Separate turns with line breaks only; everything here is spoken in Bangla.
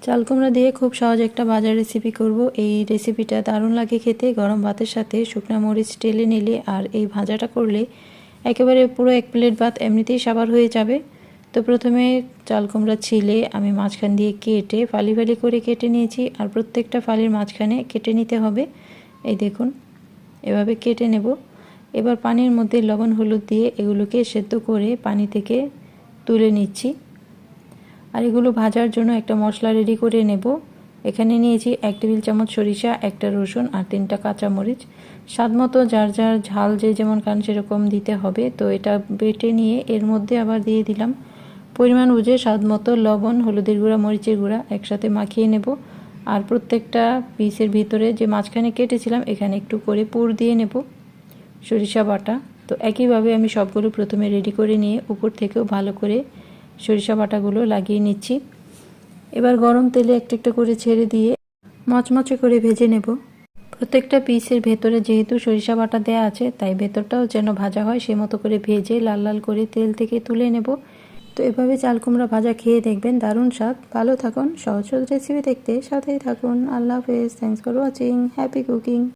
চাল কুমড়া দিয়ে খুব সহজ একটা ভাজার রেসিপি করব। এই রেসিপিটা দারুণ লাগে খেতে। গরম ভাতের সাথে শুকনো মরিচ টেলে নিলে আর এই ভাজাটা করলে একেবারে পুরো এক প্লেট ভাত এমনিতেই সাবার হয়ে যাবে। তো প্রথমে চাল কুমড়া ছিলে আমি মাঝখান দিয়ে কেটে ফালি ফালি করে কেটে নিয়েছি, আর প্রত্যেকটা ফালির মাঝখানে কেটে নিতে হবে। এই দেখুন, এভাবে কেটে নেব। এবার পানির মধ্যে লবণ হলুদ দিয়ে এগুলোকে সেদ্ধ করে পানি থেকে তুলে নিচ্ছি। আর এগুলো ভাজার জন্য একটা মশলা রেডি করে নেব। এখানে নিয়েছি 1 টেবিল চামচ সরিষা, একটা রসুন আর 3টা কাঁচামরিচ। স্বাদ মতো যার যার ঝাল যে যেমন খান সেরকম দিতে হবে। তো এটা বেটে নিয়ে এর মধ্যে আবার দিয়ে দিলাম পরিমাণ বুঝে স্বাদ মতো লবণ, হলুদের গুঁড়া, মরিচের গুঁড়া একসাথে মাখিয়ে নেব। আর প্রত্যেকটা পিসের ভিতরে যে মাঝখানে কেটেছিলাম এখানে একটু করে পুর দিয়ে নেব সরিষা বাটা। তো একইভাবে আমি সবগুলো প্রথমে রেডি করে নিয়ে উপর থেকেও ভালো করে সরিষা বাটাগুলো লাগিয়ে নিচ্ছি। এবার গরম তেলে একটা একটা করে ছেড়ে দিয়ে মচমচে করে ভেজে নেব। প্রত্যেকটা পিসের ভেতরে যেহেতু সরিষা বাটা দেওয়া আছে তাই ভেতরটাও যেন ভাজা হয় সে মতো করে ভেজে লাল লাল করে তেল থেকে তুলে নেব। তো এভাবে চাল কুমড়া ভাজা খেয়ে দেখবেন, দারুণ স্বাদ। ভালো থাকুন, সহজ সহজ রেসিপি দেখতে সাথেই থাকুন। আল্লাহ হাফেজ। Thanks for watching. Happy cooking.